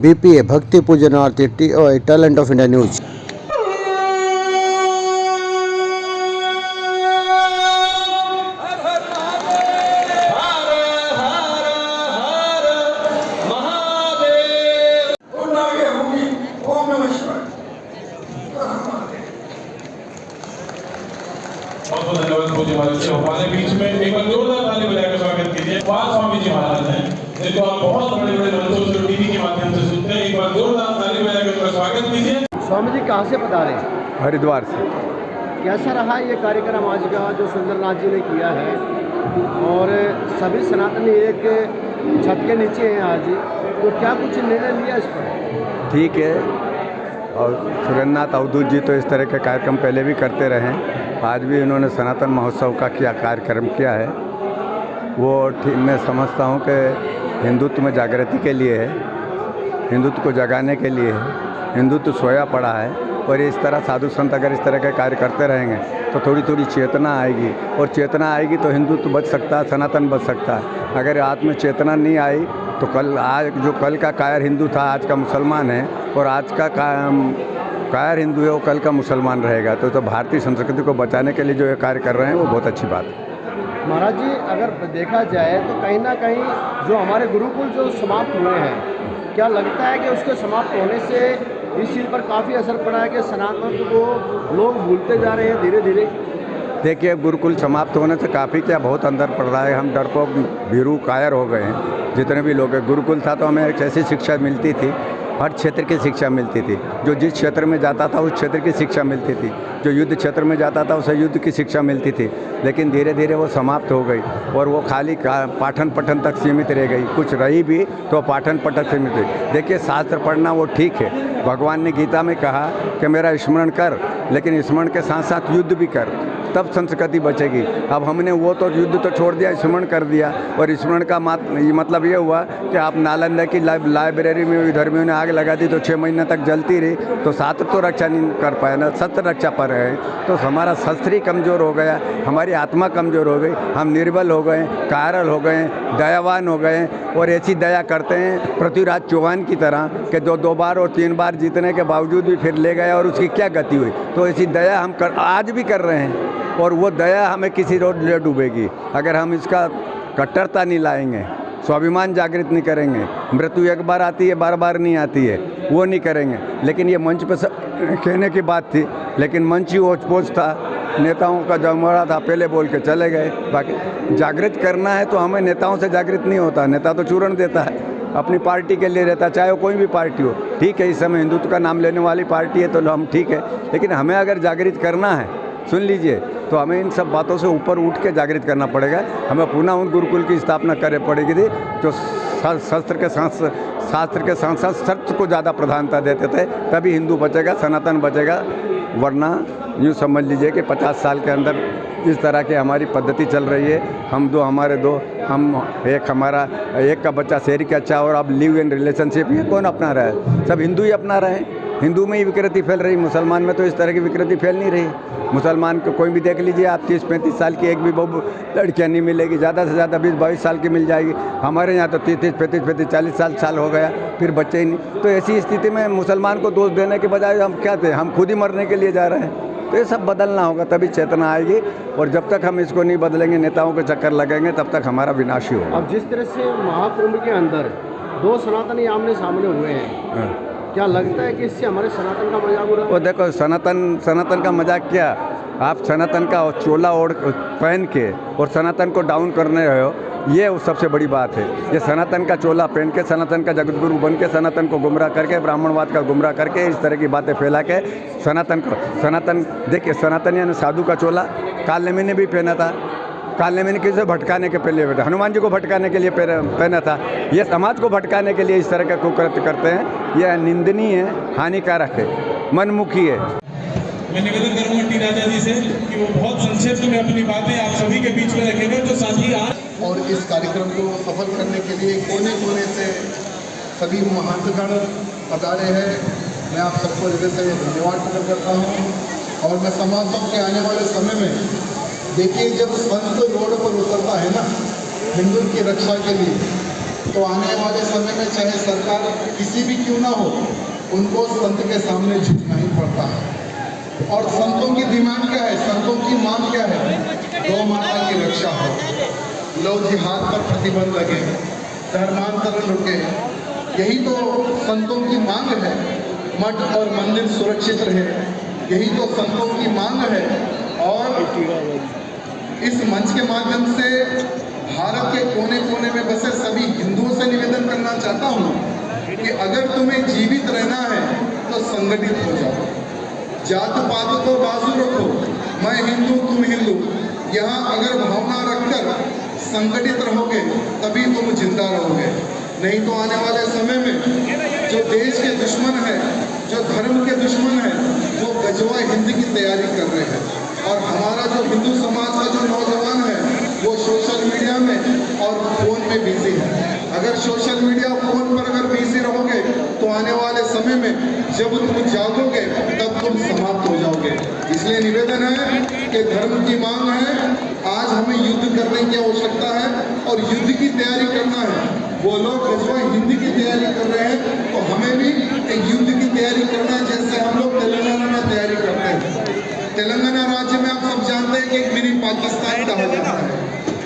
BPA भक्ति पूजनार्थी talent of India news. बहुत बहुत धन्यवाद पूज्य महाराज जी। हमारे बीच में एक बार जोरदार ताली बजाकर स्वागत कीजिए पाल स्वामी जी महाराज हैं, जिनको आप बहुत बड़े बड़े मंचों से टीवी के माध्यम से सुनते हैं। एक बार जोरदार ताली बजाकर उनका स्वागत कीजिए। स्वामी जी कहाँ से पधारे? हरिद्वार से। कैसा रहा ये कार्यक्रम आज का जो सुंदरनाथ जी ने किया है, और सभी सनातनी एक छत के नीचे हैं आज, तो क्या कुछ निर्णय लिया इस पर? ठीक है, और सुरेंद्रनाथ अवधूत जी तो इस तरह के कार्यक्रम पहले भी करते रहे हैं। आज भी इन्होंने सनातन महोत्सव का कार्यक्रम किया है। वो ठीक मैं समझता हूँ कि हिंदुत्व में जागृति के लिए है, हिंदुत्व को जगाने के लिए है। हिंदुत्व सोया पड़ा है, और इस तरह साधु संत अगर इस तरह के कार्य करते रहेंगे तो थोड़ी थोड़ी चेतना आएगी, और चेतना आएगी तो हिंदुत्व बच सकता है, सनातन बच सकता है। अगर आत्म चेतना नहीं आई तो कल का कायर हिंदू था आज का मुसलमान है, और आज का कायर हिंदू है वो कल का मुसलमान रहेगा। तो भारतीय संस्कृति को बचाने के लिए जो ये कार्य कर रहे हैं वो बहुत अच्छी बात है। महाराज जी अगर देखा जाए तो कहीं ना कहीं जो हमारे गुरुकुल जो समाप्त हुए हैं, क्या लगता है कि उसके समाप्त होने से इस चीज़ पर काफ़ी असर पड़ा है कि सनातन को लोग भूलते जा रहे हैं धीरे धीरे? देखिए, गुरुकुल समाप्त होने से काफ़ी क्या बहुत अंदर पड़ रहा है। हम डरपोक भीरू कायर हो गए हैं जितने भी लोग हैं। गुरुकुल था तो हमें एक ऐसी शिक्षा मिलती थी, हर क्षेत्र की शिक्षा मिलती थी। जो जिस क्षेत्र में जाता था उस क्षेत्र की शिक्षा मिलती थी, जो युद्ध क्षेत्र में जाता था उसे युद्ध की शिक्षा मिलती थी। लेकिन धीरे धीरे वो समाप्त हो गई, और वो खाली पाठन पठन तक सीमित रह गई। कुछ रही भी तो पाठन पठन सीमित रही। देखिए, शास्त्र पढ़ना वो ठीक है, भगवान ने गीता में कहा कि मेरा स्मरण कर, लेकिन स्मरण के साथ साथ युद्ध भी कर, तब संस्कृति बचेगी। अब हमने वो तो युद्ध तो छोड़ दिया, स्मरण कर दिया। और स्मरण का मतलब ये हुआ कि आप नालंदा की लाइब्रेरी में विधर्मियों ने आग लगा दी तो 6 महीने तक जलती रही, तो शास्त्र तो रक्षा नहीं कर पाए ना, सत्य रक्षा पर है। तो हमारा शस्त्र ही कमज़ोर हो गया, हमारी आत्मा कमज़ोर हो गई, हम निर्बल हो गए, कायल हो गए, दयावान हो गए। और ऐसी दया करते हैं पृथ्वीराज चौहान की तरह कि जो 2 बार और 3 बार जीतने के बावजूद भी फिर ले गया, और उसकी क्या गति हुई। तो ऐसी दया हम आज भी कर रहे हैं, और वो दया हमें किसी रोज ले डूबेगी अगर हम इसका कट्टरता नहीं लाएंगे, स्वाभिमान जागृत नहीं करेंगे। मृत्यु एक बार आती है, बार बार नहीं आती है, वो नहीं करेंगे। लेकिन ये मंच पर कहने की बात थी, लेकिन मंच ही ओछ पोछ था, नेताओं का जमवाड़ा था, पहले बोल के चले गए। बाकी जागृत करना है तो हमें नेताओं से जागृत नहीं होता। नेता तो चूरण देता है, अपनी पार्टी के लिए रहता, चाहे वो कोई भी पार्टी हो। ठीक है, इस समय हिंदुत्व का नाम लेने वाली पार्टी है तो हम ठीक है, लेकिन हमें अगर जागृत करना है, सुन लीजिए, तो हमें इन सब बातों से ऊपर उठ के जागृत करना पड़ेगा। हमें पुनः उन गुरुकुल की स्थापना करनी पड़ेगी थी जो शास्त्र के साथ साथ सत्य को ज़्यादा प्रधानता देते थे, तभी हिंदू बचेगा, सनातन बचेगा। वरना यूँ समझ लीजिए कि 50 साल के अंदर इस तरह की हमारी पद्धति चल रही है। हम दो, हमारे दो, हम एक का बच्चा शेर का अच्छा, और अब लिव इन रिलेशनशिप ये कौन अपना रहा है? सब हिंदू ही अपना रहे हैं। हिंदू में ही विकृति फैल रही, मुसलमान में तो इस तरह की विकृति फैल नहीं रही। मुसलमान को कोई भी देख लीजिए आप, 30-35 साल की एक भी बहू लड़कियाँ नहीं मिलेगी, ज़्यादा से ज़्यादा 20-22 साल की मिल जाएगी। हमारे यहाँ तो 30-35 40 साल हो गया, फिर बच्चे ही नहीं। तो ऐसी स्थिति में मुसलमान को दोष देने के बजाय हम क्या थे, हम खुद ही मरने के लिए जा रहे हैं। तो ये सब बदलना होगा, तभी चेतना आएगी। और जब तक हम इसको नहीं बदलेंगे, नेताओं के चक्कर लगेंगे, तब तक हमारा विनाश ही होगा। अब जिस तरह से महाकुंभ के अंदर 2 सनातनी आमने सामने हुए हैं, क्या लगता है कि इससे हमारे सनातन का मजाक उड़ा? वो देखो, सनातन का मजाक क्या, आप सनातन का चोला ओढ़ पहन के और सनातन को डाउन करने रहे हो, ये सबसे बड़ी बात है। ये सनातन का चोला पहन के, सनातन का जगतगुरु बन के, सनातन को गुमराह करके, ब्राह्मणवाद का गुमराह करके, इस तरह की बातें फैला के सनातन देखिए, सनातन यानी साधु का चोला काल नेमी ने भी पहना था। काल नेमी ने किसे भटकाने के पहले, हनुमान जी को भटकाने के लिए पहना था। ये समाज को भटकाने के लिए इस तरह का कुकृत्य करते हैं। यह निंदनीय है, हानिकारक है, मनमुखी है। मैं निवेदन करूंगा टी राजा जी से कि वो बहुत संक्षेप में अपनी बातें आप सभी के बीच में रखेंगे। तो साथी आज और इस कार्यक्रम को सफल करने के लिए कोने कोने से सभी महंतगण पधारे हैं। मैं आप सबको हृदय से धन्यवाद प्रकट करता हूँ। और मैं समझता हूँ कि आने वाले समय में देखिए, जब संत रोड पर उतरता है ना हिंदू की रक्षा के लिए, तो आने वाले समय में चाहे सरकार किसी भी क्यों ना हो, उनको संत के सामने झुकना ही पड़ता है। और संतों की डिमांड क्या है, संतों की मांग क्या है? गौ माता की रक्षा हो, लोग जिहाद पर प्रतिबंध लगे, धर्मांतरण रुके, यही तो संतों की मांग है। मठ और मंदिर सुरक्षित रहे, यही तो संतों की मांग है। और इस मंच के माध्यम से भारत के कोने कोने में बसे सभी हिंदुओं से निवेदन करना चाहता हूँ कि अगर तुम्हें जीवित रहना है तो संगठित हो जाओ, जात पात को बाजू रखो, मैं हिंदू तुम हिंदू, यहाँ अगर भावना रखकर संगठित रहोगे तभी तुम जिंदा रहोगे। नहीं तो आने वाले समय में जो देश के दुश्मन है, जो धर्म के दुश्मन है, वो गजवा हिंद की तैयारी कर रहे हैं। और हमारा जो हिंदू समाज का जो नौजवान है वो सोशल मीडिया में और फोन में बिजी है। अगर सोशल मीडिया फोन पर अगर बिजी रहोगे तो आने वाले समय में जब तुम जागोगे तब तुम समाप्त हो जाओगे। इसलिए निवेदन है कि धर्म की मांग है, आज हमें युद्ध करने की आवश्यकता है और युद्ध की तैयारी करना है। वो लोग गजवा हिंदी की तैयारी कर रहे हैं तो हमें भी एक युद्ध की तैयारी करना है, जैसे हम लोग तेलंगाना में तैयारी करते हैं। तेलंगाना राज्य में आप सब जानते हैं कि एक मिनी पाकिस्तान कहा जाता है।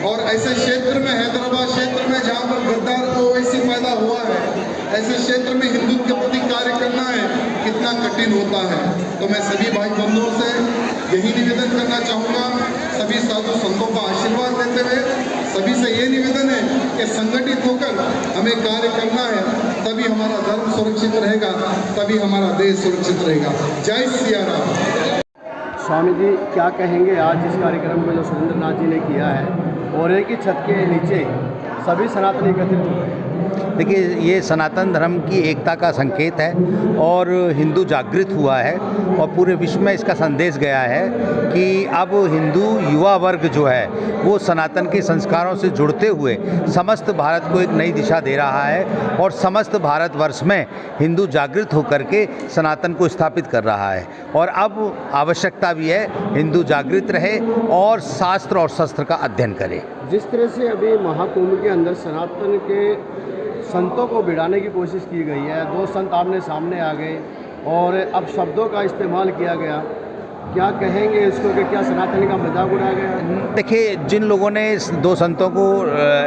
और ऐसे क्षेत्र में, हैदराबाद क्षेत्र में जहाँ पर गद्दार ओवैसी पैदा हुआ है, ऐसे क्षेत्र में हिंदुत्व के प्रति कार्य करना है कितना कठिन होता है। तो मैं सभी भाई बंधुओं से यही निवेदन करना चाहूँगा, सभी साधु संतों का आशीर्वाद लेते हुए सभी से ये निवेदन है कि संगठित होकर हमें कार्य करना है, तभी हमारा धर्म सुरक्षित रहेगा, तभी हमारा देश सुरक्षित रहेगा। जय सिया राम। स्वामी जी क्या कहेंगे आज इस कार्यक्रम को जो सुरेंद्र नाथ जी ने किया है और एक ही छत के नीचे सभी सनातनी एकत्रित हो गए? देखिए, ये सनातन धर्म की एकता का संकेत है और हिंदू जागृत हुआ है और पूरे विश्व में इसका संदेश गया है कि अब हिंदू युवा वर्ग जो है वो सनातन के संस्कारों से जुड़ते हुए समस्त भारत को एक नई दिशा दे रहा है और समस्त भारतवर्ष में हिंदू जागृत होकर के सनातन को स्थापित कर रहा है। और अब आवश्यकता भी है हिंदू जागृत रहे और शास्त्र और शस्त्र का अध्ययन करे। जिस तरह से अभी महाकुंभ के अंदर सनातन के संतों को भिड़ाने की कोशिश की गई है, दो संत आमने सामने आ गए और अब शब्दों का इस्तेमाल किया गया, क्या कहेंगे इसको कि क्या सनातनी का मजाक उड़ाया गया? देखिए, जिन लोगों ने इस दो संतों को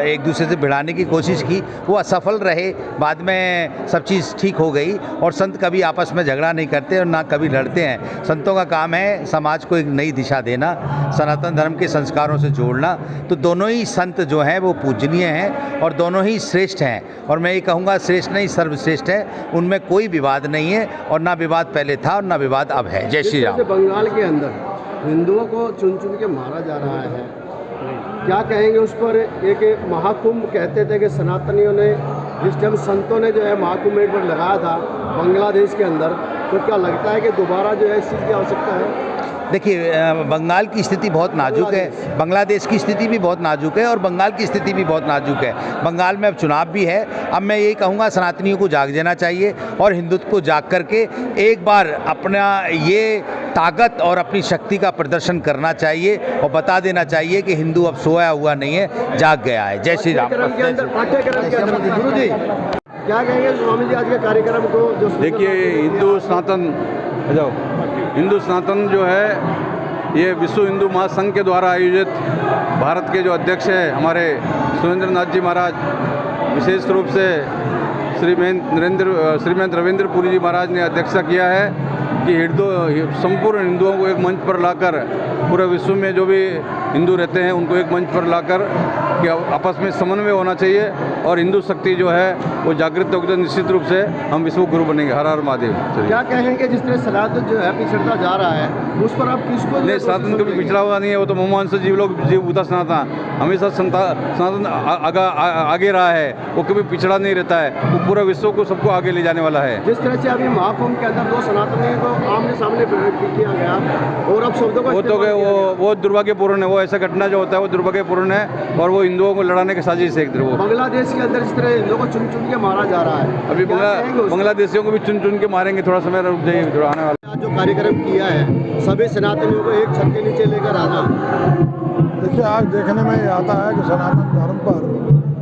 एक दूसरे से भिड़ाने की कोशिश की वो असफल रहे, बाद में सब चीज़ ठीक हो गई और संत कभी आपस में झगड़ा नहीं करते और ना कभी लड़ते हैं। संतों का काम है समाज को एक नई दिशा देना, सनातन धर्म के संस्कारों से जोड़ना। तो दोनों ही संत जो हैं वो पूजनीय हैं और दोनों ही श्रेष्ठ हैं और मैं ये कहूँगा श्रेष्ठ नहीं सर्वश्रेष्ठ है, उनमें कोई विवाद नहीं है और ना विवाद पहले था और ना विवाद अब है। जय श्री राम। बंगाल के अंदर हिंदुओं को चुन चुन के मारा जा रहा है, क्या कहेंगे उस पर? एक महाकुंभ कहते थे कि सनातनियों ने जिस टाइम संतों ने जो है महाकुंभ एक बार लगाया था बांग्लादेश के अंदर, तो क्या लगता है कि दोबारा जो है इस चीज़ की आवश्यकता है? देखिए, बंगाल की स्थिति बहुत नाजुक है, बांग्लादेश की स्थिति भी बहुत नाजुक है और बंगाल की स्थिति भी बहुत नाजुक है। बंगाल में अब चुनाव भी है। अब मैं यही कहूँगा सनातनियों को जाग जाना चाहिए और हिंदुत्व को जाग करके एक बार अपना ये ताकत और अपनी शक्ति का प्रदर्शन करना चाहिए और बता देना चाहिए कि हिंदू अब सोया हुआ नहीं है, जाग गया है। जय श्री राम। पाठ्यक्रम के अंदर गुरु जी क्या कहेंगे स्वामी जी आज के कार्यक्रम को? जो देखिए, हिंदू सनातन जो है ये विश्व हिंदू महासंघ के द्वारा आयोजित, भारत के जो अध्यक्ष हैं हमारे सुरेंद्र नाथ जी महाराज, विशेष रूप से श्रीमंत रविंद्र पुरी जी महाराज ने अध्यक्षता किया है कि संपूर्ण हिंदुओं को एक मंच पर लाकर, पूरे विश्व में जो भी हिंदू रहते हैं उनको एक मंच पर लाकर कि आपस में समन्वय होना चाहिए और हिंदू शक्ति जो है वो जागृत होगी तो निश्चित रूप से हम विश्व गुरु बनेंगे। हर हर महादेव। क्या कहेंगे जिस तरह सनातन जो है पिछड़ता जा रहा है उस पर आप किसको? नहीं, सनातन कभी पिछड़ा हुआ नहीं है, वो तो मोहम्मद से जीव बूता सनातन हमेशा सनातन आगे रहा है, वो कभी पिछड़ा नहीं रहता है, वो पूरा विश्व को सबको आगे ले जाने वाला है। जिस तरह से अभी महाकुंभ के अंदर दो सनातनी को आमने सामने किया गया और अब शब्दों का वो दुर्भाग्यपूर्ण है, वो ऐसा घटना जो होता है वो दुर्भाग्यपूर्ण है और वो हिंदुओं को लड़ाने की साजिश है एक तरह। बांग्लादेश के अंदर इस तरह हिंदुओं को चुन चुन के मारा जा रहा है, अभी बांग्लादेशियों को भी चुन चुन के मारेंगे, थोड़ा समय रुक जाइए, थोड़ा आने वाला। जो कार्यक्रम किया है सभी सनातनियों को एक छत के नीचे लेकर आना, देखिए आज देखने में ये आता है कि सनातन धर्म पर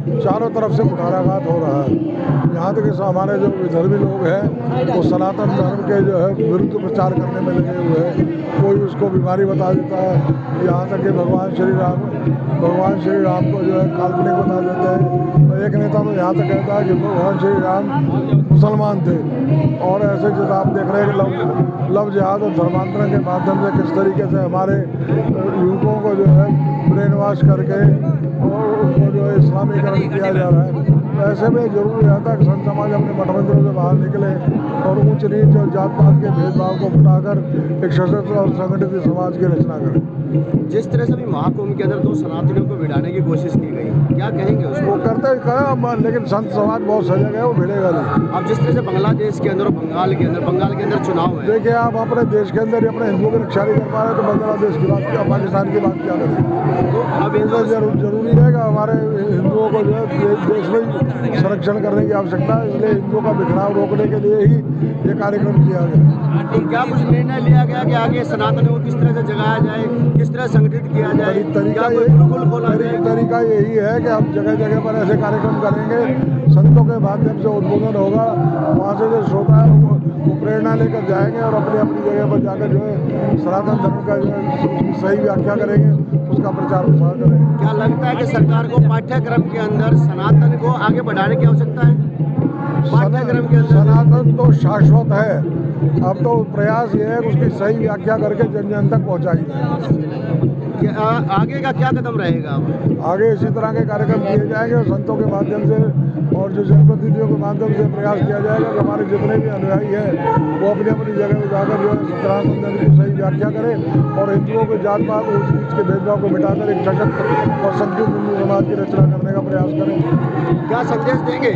चारों तरफ से कुठाराघात हो रहा है। यहाँ तक कि हमारे जो विधर्मी लोग हैं वो सनातन धर्म के जो है विरुद्ध प्रचार करने में लगे हुए हैं। कोई उसको बीमारी बता देता है, यहाँ तक कि भगवान श्री राम को जो है काल्पनिक बता देते हैं। तो एक नेता तो यहाँ तक कहता है कि भगवान श्री राम मुसलमान थे। और ऐसे जैसे आप देख रहे हैं कि लव जिहाद और धर्मांतरण के माध्यम से किस तरीके से हमारे युवकों को जो है ब्रेन वॉश करके और उनको जो है इस्लामीकरण किया जा रहा है। तो ऐसे में जरूरी रहता है कि संत समाज अपने मठ मंदिरों से बाहर निकले और ऊंच नीच और जात पात के भेदभाव को हटाकर एक सशक्त और संगठित समाज की रचना करें। जिस तरह से भी महाकुंभ के अंदर तो सनातनियों को भिड़ाने की कोशिश की गई, क्या कहेंगे उसको? वो करते हैं, लेकिन संत समाज बहुत सजग है, वो भिड़ेगा नहीं। अब जिस तरह से बांग्लादेश के अंदर और बंगाल के अंदर चुनाव है, देखिए आप अपने देश के अंदर ही अपने हिंदुओं की रक्षा नहीं कर पा रहे तो बांग्लादेश की बात क्या, पाकिस्तान की बात क्या करें? तो अब जरूरी रहेगा हमारे हिंदुओं को जो है देश में संरक्षण करने की आवश्यकता है। इसलिए हिंदुओं का बिखराव रोकने के लिए ही ये कार्यक्रम किया गया। तो क्या कुछ निर्णय लिया गया कि आगे सनातन को किस तरह से जगाया जाए, किस तरह संगठित किया जाए? तरीका यही है कि हम जगह जगह पर ऐसे कार्यक्रम करेंगे, संतों के माध्यम से उद्बोधन होगा, वहाँ से जो श्रोता है वो प्रेरणा लेकर जाएंगे और अपनी अपनी जगह पर जाकर जो है सनातन धर्म का जो है सही व्याख्या करेंगे, उसका प्रचार प्रसार करेंगे। क्या लगता है कि सरकार को पाठ्यक्रम के अंदर सनातन को आगे बढ़ाने की आवश्यकता है? पाठ्यक्रम के अंदर सनातन तो शाश्वत है, अब तो प्रयास ये है उसकी सही व्याख्या करके जन जन तक पहुँचाई जाए। आगे का क्या कदम रहेगा? आगे इसी तरह के कार्यक्रम किए जाएंगे और संतों के माध्यम से और जो जनप्रतिनिधियों के माध्यम से प्रयास किया जाएगा कि हमारे जितने भी अनुयायी हैं वो अपनी अपनी जगह में जाकर जो है सनातन धर्म की सही व्याख्या करें और हिंदुओं के जात पात ऊंच नीच के भेदभाव को मिटाकर एक सशक्त और संगठित हिंदू समाज की रचना करने का प्रयास करें। क्या संदेश देंगे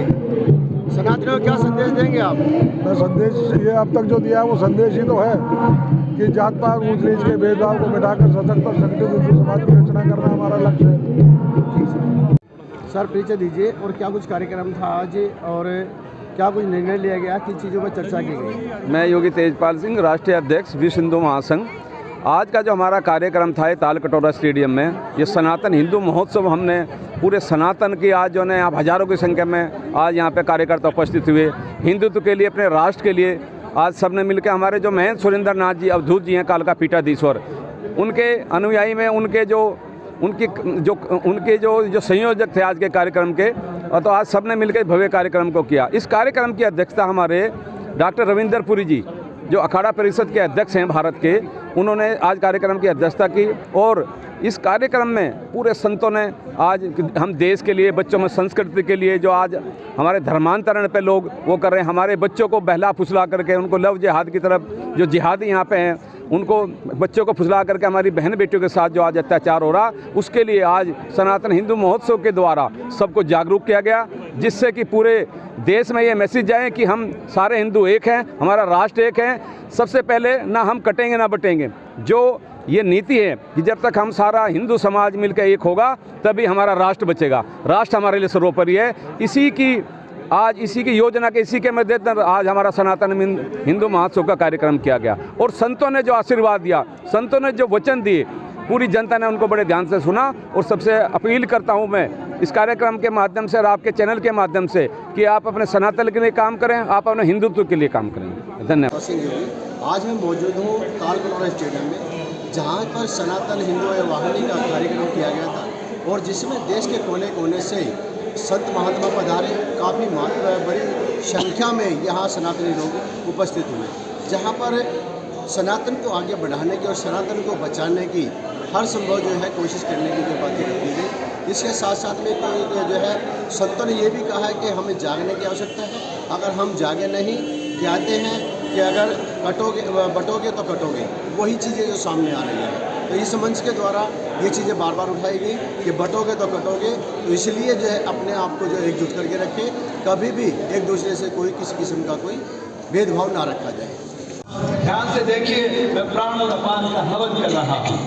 सनातनियों को, क्या संदेश देंगे आप? मैं संदेश ये अब तक जो दिया है वो संदेश ही तो है कि जात पात ऊंच नीच के भेदभाव को मिटाकर सशक्त और संगठित हिंदू समाज की रचना करना हमारा लक्ष्य है। सर परिचय दीजिए और क्या कुछ कार्यक्रम था आज और क्या कुछ निर्णय लिया गया, किन चीज़ों पर चर्चा की गई? मैं योगी तेजपाल सिंह, राष्ट्रीय अध्यक्ष विश्व हिंदू महासंघ। आज का जो हमारा कार्यक्रम था ताल कटोरा स्टेडियम में, ये सनातन हिंदू महोत्सव हमने पूरे सनातन की आज जो है यहाँ हज़ारों की संख्या में आज यहाँ पे कार्यकर्ता उपस्थित हुए, हिंदुत्व के लिए, अपने राष्ट्र के लिए। आज सबने मिलकर हमारे जो महंत सुरेंद्र नाथ जी अवधूत जी हैं कालका पीठाधीश्वर, उनके अनुयायी में उनके जो संयोजक थे आज के कार्यक्रम के, और तो आज सबने मिलकर भव्य कार्यक्रम को किया। इस कार्यक्रम की अध्यक्षता हमारे डॉक्टर रविंदर पुरी जी जो अखाड़ा परिषद के अध्यक्ष हैं भारत के, उन्होंने आज कार्यक्रम की अध्यक्षता की। और इस कार्यक्रम में पूरे संतों ने आज हम देश के लिए, बच्चों में संस्कृति के लिए जो आज हमारे धर्मांतरण पे लोग वो कर रहे हैं, हमारे बच्चों को बहला फुसला करके उनको लव जिहाद की तरफ जो जिहादी यहाँ पे हैं उनको बच्चों को फुसला करके हमारी बहन बेटियों के साथ जो आज अत्याचार हो रहा, उसके लिए आज सनातन हिंदू महोत्सव के द्वारा सबको जागरूक किया गया, जिससे कि पूरे देश में ये मैसेज जाए कि हम सारे हिंदू एक हैं, हमारा राष्ट्र एक है। सबसे पहले ना हम कटेंगे ना बटेंगे, जो ये नीति है कि जब तक हम सारा हिंदू समाज मिलकर एक होगा तभी हमारा राष्ट्र बचेगा। राष्ट्र हमारे लिए सर्वोपरि है। इसी की योजना के इसी के मध्य आज हमारा सनातन हिंदू महोत्सव का कार्यक्रम किया गया। और संतों ने जो आशीर्वाद दिया, संतों ने जो वचन दिए, पूरी जनता ने उनको बड़े ध्यान से सुना। और सबसे अपील करता हूं मैं इस कार्यक्रम के माध्यम से और आपके चैनल के माध्यम से कि आप अपने सनातन के लिए काम करें, आप अपने हिंदुत्व के लिए काम करें। धन्यवाद। आज मैं मौजूद हूँ ताल कटोरा स्टेडियम में, जहाँ पर सनातन हिंदू वाहिनी का कार्यक्रम किया गया था और जिसमें देश के कोने कोने से संत महात्मा पधारे, काफ़ी बड़ी संख्या में यहाँ सनातनी लोग उपस्थित हुए, जहाँ पर सनातन को आगे बढ़ाने की और सनातन को बचाने की हर संभव जो है कोशिश करने की जो बातें की गई। इसके साथ साथ में तो जो है संतों ने ये भी कहा है कि हमें जागने की आवश्यकता है। अगर हम जागे नहीं, कहते हैं कि अगर बटोगे तो कटोगे, वही चीज़ें जो सामने आ रही हैं। तो इस मंच के द्वारा ये चीज़ें बार बार उठाई गई कि बटोगे तो कटोगे। तो इसलिए जो है अपने आप को जो एकजुट करके रखें, कभी भी एक दूसरे से कोई किसी किस्म का कोई भेदभाव ना रखा जाए। ध्यान से देखिए, मैं प्राण और अपान का हवन कर रहा हूँ।